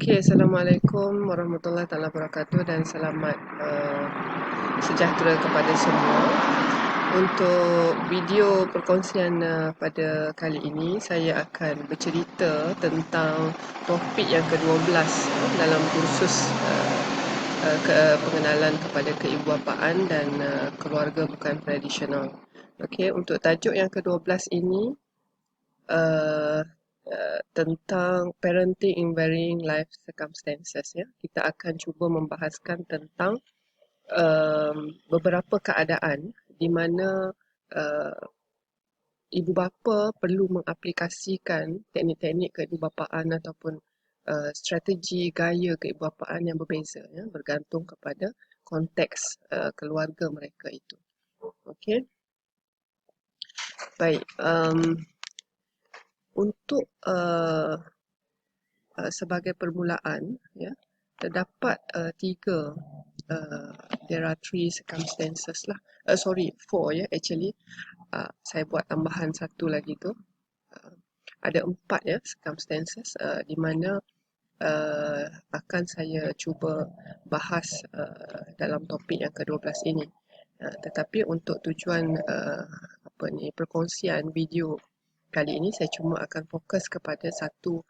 Okey, Assalamualaikum warahmatullahi taala wabarakatuh dan selamat sejahtera kepada semua. Untuk video perkongsian pada kali ini, saya akan bercerita tentang topik yang ke-12 dalam kursus pengenalan kepada keibubapaan dan keluarga bukan tradisional. Okey, untuk tajuk yang ke-12 ini uh, tentang parenting in varying life circumstances, ya. Kita akan cuba membahaskan tentang beberapa keadaan di mana uh, ibu bapa perlu mengaplikasikan teknik-teknik keibubapaan ataupun strategi gaya keibubapaan yang berbeza, ya, bergantung kepada konteks keluarga mereka itu. Okey. Baik, untuk sebagai permulaan, ya, terdapat there are three circumstances lah. Four, ya, actually. Saya buat tambahan satu lagi tu. Ada 4, ya, circumstances di mana akan saya cuba bahas dalam topik yang ke-12 ini. Tetapi untuk tujuan perkongsian video kali ini, saya cuma akan fokus kepada satu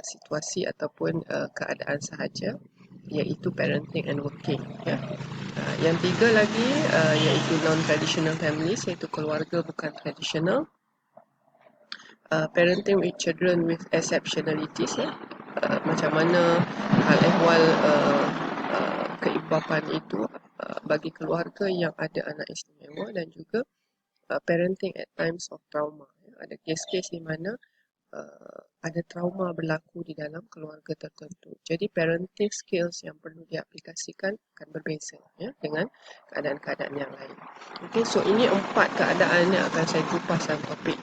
situasi ataupun keadaan sahaja, iaitu parenting and working, ya. Yang tiga lagi iaitu non-traditional families, iaitu keluarga bukan tradisional. Parenting with children with exceptionalities, ya. Macam mana hal ehwal keibubapan itu bagi keluarga yang ada anak istimewa, dan juga parenting at times of trauma, ya. Ada kes-kes di mana ada trauma berlaku di dalam keluarga tertentu. Jadi parenting skills yang perlu diaplikasikan akan berbeza, ya, dengan keadaan-keadaan yang lain. Okay, so ini 4 keadaan yang akan saya kupas dalam topik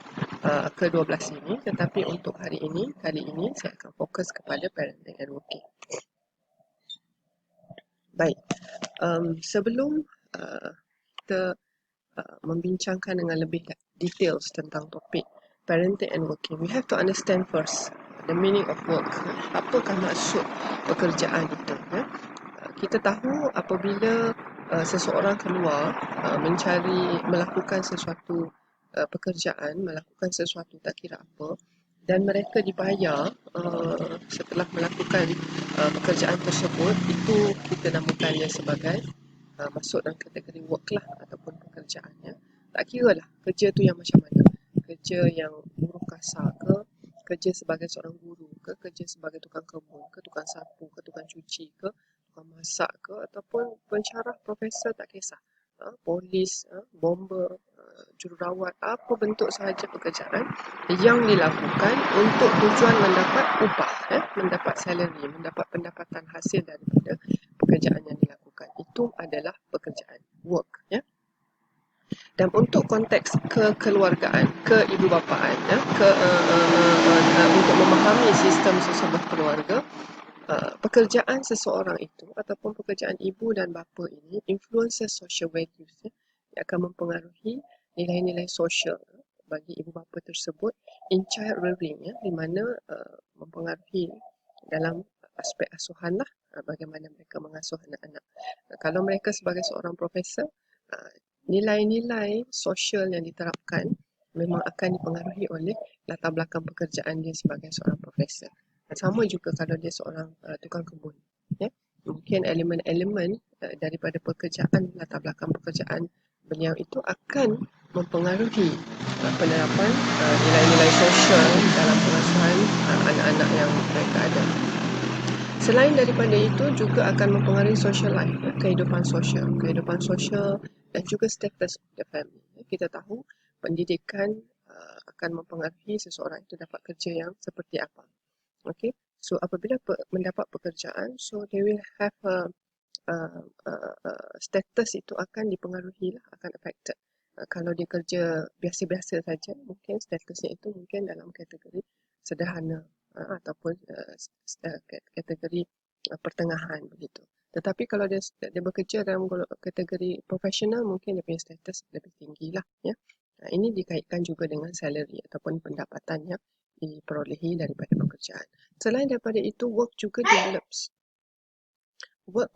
ke-12 ini. Tetapi untuk kali ini saya akan fokus kepada parenting and working. Baik, sebelum kita membincangkan dengan lebih details tentang topik parenting and working, we have to understand first the meaning of work. Apakah maksud pekerjaan itu, ya? Kita tahu apabila seseorang keluar melakukan sesuatu pekerjaan, melakukan sesuatu tak kira apa, dan mereka dibayar setelah melakukan pekerjaan tersebut, itu kita namakannya sebagai masuk dalam kategori work lah, ataupun pekerjaannya. Tak kira lah kerja tu yang macam mana, kerja yang buruh kasar ke, kerja sebagai seorang guru ke, kerja sebagai tukang kebun ke, tukang sapu ke, tukang cuci ke, tukang masak ke, ataupun pensyarah, profesor, tak kisah, polis, bomber, jururawat, apa bentuk sahaja pekerjaan yang dilakukan untuk tujuan mendapat upah, mendapat salary, mendapat pendapatan hasil daripada pekerjaan yang dilakukan. Itu adalah pekerjaan, work, ya. Dan untuk konteks kekeluargaan, keibubapaan, ya, untuk memahami sistem sesebuah keluarga, pekerjaan seseorang itu ataupun pekerjaan ibu dan bapa ini influences social values, ya, yang akan mempengaruhi nilai-nilai sosial bagi ibu bapa tersebut in child rearing, ya, di mana mempengaruhi dalam aspek asuhan lah, bagaimana mereka mengasuh anak-anak. Kalau mereka sebagai seorang profesor, nilai-nilai sosial yang diterapkan memang akan dipengaruhi oleh latar belakang pekerjaan dia sebagai seorang profesor. Sama juga kalau dia seorang tukang kebun, ya. Mungkin elemen-elemen daripada pekerjaan, latar belakang pekerjaan beliau itu akan mempengaruhi penerapan nilai-nilai sosial dalam pengasuhan anak-anak yang mereka ada. Selain daripada itu, juga akan mempengaruhi social life, ya, kehidupan sosial dan juga status the family. Kita tahu pendidikan akan mempengaruhi seseorang itu dapat kerja yang seperti apa. Okay, so apabila mendapat pekerjaan, so they will have status itu akan dipengaruhi lah, akan affected. Kalau dia kerja biasa-biasa saja, mungkin statusnya itu mungkin dalam kategori sederhana ataupun kategori pertengahan begitu. Tetapi kalau dia bekerja dalam kategori profesional, mungkin dia punya status lebih tinggi lah, ya. Ini dikaitkan juga dengan salary ataupun pendapatan yang diperolehi daripada pekerjaan. Selain daripada itu, work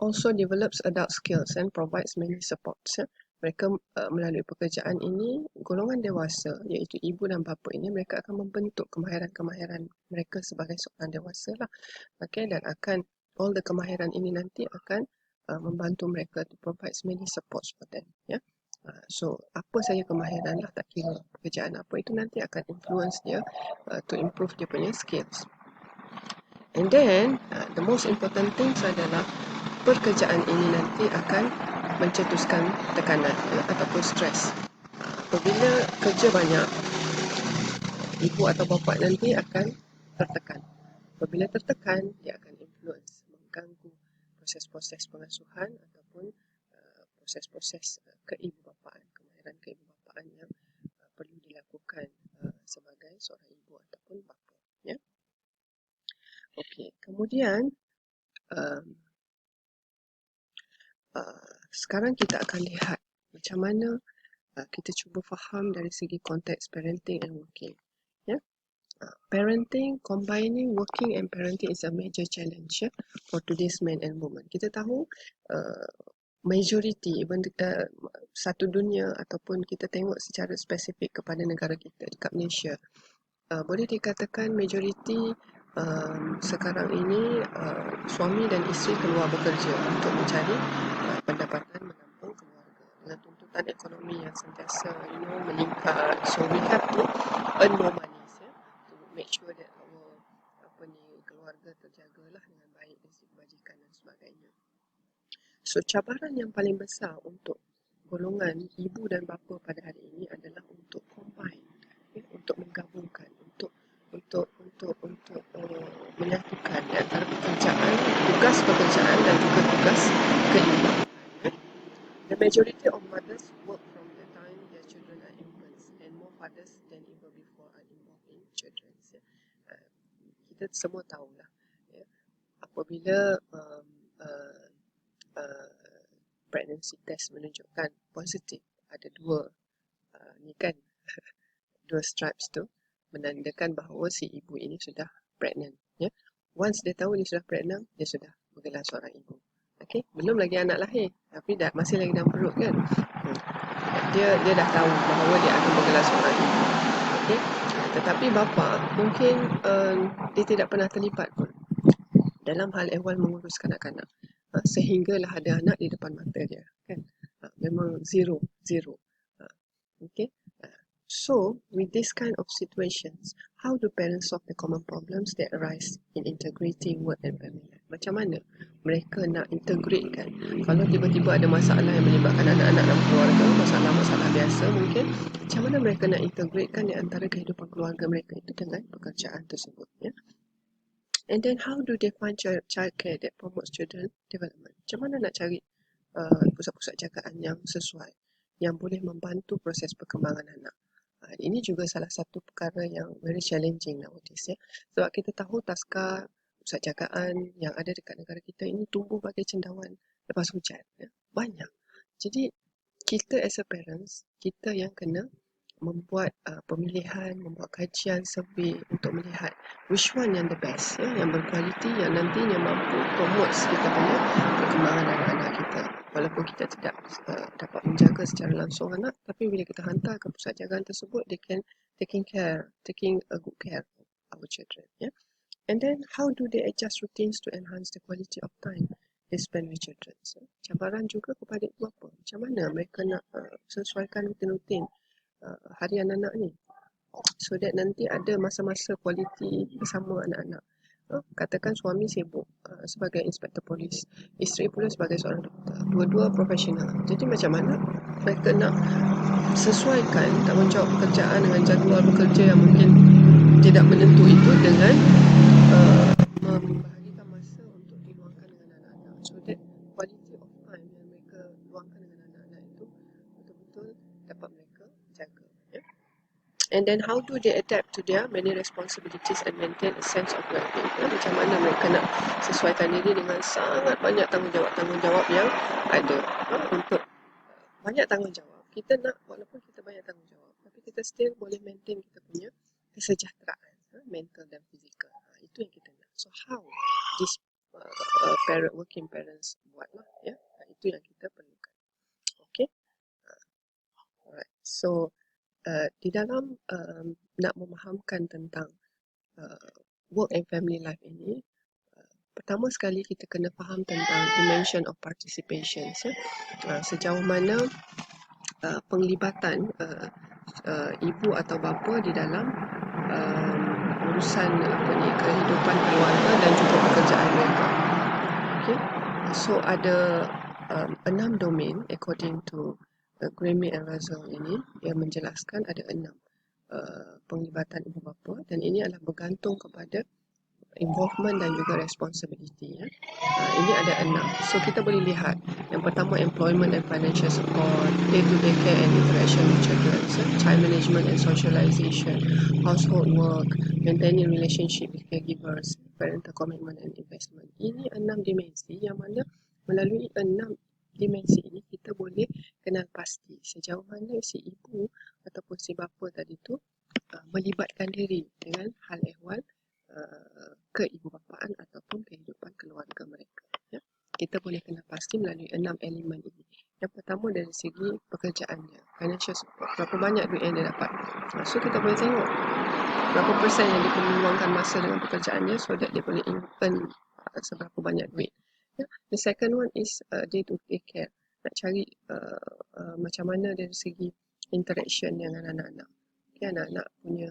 also develops adult skills and provides many supports. Mereka melalui pekerjaan ini, golongan dewasa iaitu ibu dan bapa ini, mereka akan membentuk kemahiran-kemahiran mereka sebagai seorang dewasa lah. Okay, dan akan all the kemahiran ini nanti akan membantu mereka to provide many supports for them. So apa saja kemahiran lah, tak kira pekerjaan apa, itu nanti akan influence dia to improve dia punya skills. And then the most important things adalah pekerjaan ini nanti akan mencetuskan tekanan ataupun stres. Apabila kerja banyak, ibu atau bapa nanti akan tertekan. Apabila tertekan, dia akan influence, mengganggu proses-proses pengasuhan ataupun proses-proses keibubapaan, kemahiran keibubapaan yang perlu dilakukan sebagai seorang ibu ataupun bapa. Ya. Okey, kemudian sekarang kita akan lihat macam mana kita cuba faham dari segi konteks parenting and working. Ya. Parenting, combining working and parenting is a major challenge for today's men and women. Kita tahu majority, even satu dunia ataupun kita tengok secara spesifik kepada negara kita dekat Malaysia, boleh dikatakan majority sekarang ini suami dan isteri keluar bekerja untuk mencari pendapatan menampung keluarga dengan tuntutan ekonomi yang sentiasa meningkat. So we have to earn more money to make sure that our keluarga terjagalah dengan baik dari segi kebajikan dan sebagainya. So cabaran yang paling besar untuk golongan ibu dan bapa pada hari ini adalah untuk combine, untuk menggabungkan, untuk menyatukan antara tugas pekerjaan dan juga tugas keibuan. The majority of mothers work from the time their children are infants, and more fathers than ever before are involved in children. Kita semua tahulah, apabila pregnancy test menunjukkan positif, ada dua dua stripes tu, menandakan bahawa si ibu ini sudah pregnant. Once dia tahu dia sudah pregnant, dia sudah bergelar seorang ibu. Okay? Belum lagi anak lahir, tapi masih lagi dalam perut kan. Dia dah tahu bahawa dia akan bergelar seorang ibu. Okay? Tetapi bapa mungkin dia tidak pernah terlibat pun dalam hal ehwal mengurus kanak-kanak, sehinggalah ada anak di depan mata dia kan. Memang zero. Okay? So, with this kind of situations, how do parents solve the common problems that arise in integrating work and family life? Macam mana mereka nak integratekan kalau tiba-tiba ada masalah yang melibatkan anak-anak dalam keluarga, masalah-masalah biasa mungkin, macam mana mereka nak integratekan di antara kehidupan keluarga mereka itu dengan pekerjaan tersebut. And then how do they find childcare that promotes children development? Macam mana nak cari pusat-pusat jagaan yang sesuai, yang boleh membantu proses perkembangan anak. Ini juga salah satu perkara yang very challenging nowadays. Sebab kita tahu taska pusat jagaan yang ada dekat negara kita ini tumbuh bagai cendawan lepas hujan. Banyak. Jadi kita as a parents, kita yang kena membuat pemilihan, membuat kajian, survey untuk melihat which one yang the best, yang berkualiti, yang nantinya mampu promote kita punya perkembangan anak-anak kita. Walaupun kita tidak dapat menjaga secara langsung anak, tapi bila kita hantar ke pusat jagaan tersebut, they can taking a good care of our children. And then how do they adjust routines to enhance the quality of time they spend with children? Cabaran juga kepada ibu bapa, macam mana mereka nak sesuaikan rutin-rutin harian anak ni, so that nanti ada masa-masa kualiti bersama anak-anak. Katakan suami sibuk sebagai inspektor polis, isteri pula sebagai seorang doktor, dua-dua profesional. Jadi macam mana mereka nak sesuaikan tanggungjawab pekerjaan dengan jadual bekerja yang mungkin tidak menentu itu dengan membahagikan masa untuk diluangkan dengan anak-anak, so that quality of time yang mereka luangkan dengan anak-anak itu betul-betul dapat mereka jaga. And then how do they adapt to their many responsibilities and maintain a sense of well-being? Macam mana mereka nak sesuaikan diri dengan sangat banyak tanggungjawab yang ada. Untuk banyak tanggungjawab, kita nak, walaupun kita banyak tanggungjawab, tapi kita still boleh maintain kita punya kesejahteraan. mental dan fizikal. Itu yang kita nak. So how this working parents buat lah, ya. Itu yang kita perlukan. Okay. Alright. So di dalam nak memahamkan tentang work and family life ini, pertama sekali kita kena faham tentang dimension of participation, ya. Sejauh mana penglibatan ibu atau bapa di dalam urusan kehidupan keluarga dan juga pekerjaan mereka. Okay. So ada 6 domain according to Grammy and Russell ini yang menjelaskan ada 6 penglibatan ibu bapa, dan ini adalah bergantung kepada involvement dan juga responsibility, ya. Ini ada 6. So kita boleh lihat yang pertama, employment and financial support, day-to-day care and interaction with children, time management and socialization, household work, maintaining relationship with caregivers, parental commitment and investment. Ini 6 dimensi yang mana melalui 6 dimensi ini kita boleh kenal pasti sejauh mana si ibu ataupun si bapa tadi tu melibatkan diri dengan hal ehwal keibubapaan ataupun kehidupan keluarga mereka, ya. Kita boleh kenal pasti melalui 6 elemen ini. Yang pertama dari segi pekerjaannya, financial support, berapa banyak duit yang dia dapat. So kita boleh tengok berapa persen yang dia perlu luangkan masa dengan pekerjaannya so that dia boleh earn seberapa banyak duit, ya. The second one is day-to-day care. Nak cari macam mana dari segi interaction dengan anak-anak. Okay, anak-anak punya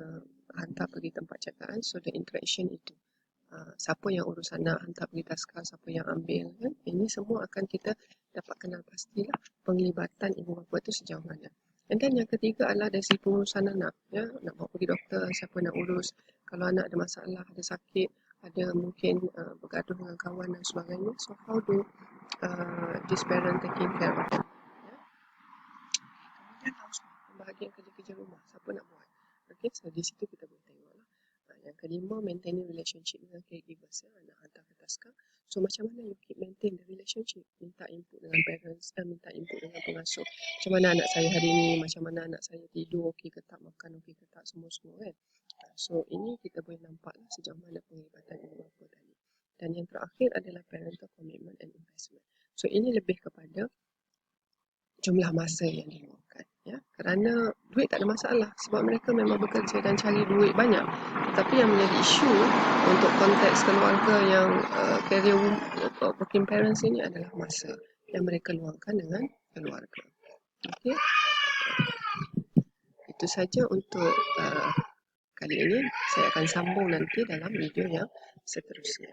hantar pergi tempat jagaan, so the interaction itu. Siapa yang urus anak, hantar pergi taska, siapa yang ambil, kan? Ini semua akan kita dapat kenal pastilah penglibatan ibu bapa itu sejauh mana. And then yang ketiga adalah dari segi pengurusan anak, ya. Nak bawa pergi doktor, siapa nak urus, kalau anak ada masalah, ada sakit, ada mungkin bergaduh dengan kawan dan sebagainya. So how do this parent taking care of them, ya? Kemudian housework, pembahagian kerja-kerja rumah, siapa nak buat. Okay, so di situ kita boleh tengok lah. Yang kelima, maintaining relationship dengan caregivers, ya. Nak hantar ke taska. So macam mana you keep maintain the relationship? Minta input dengan parents, minta input dengan pengasuh. Macam mana anak saya hari ni, macam mana anak saya tidur, okey ke tak, makan okey ke tak, semua-semua, kan. So ini kita boleh nampak lah sejauh mana penglibatan ibu bapa tadi. Dan yang terakhir adalah parental commitment and investment. So ini lebih kepada jumlah masa yang diluangkan, ya. Kerana duit tak ada masalah sebab mereka memang bekerja dan cari duit banyak. Tetapi yang menjadi isu untuk konteks keluarga yang career working parents ini adalah masa yang mereka luangkan dengan keluarga. Okey. Itu saja untuk kali ini. Saya akan sambung nanti dalam video yang seterusnya.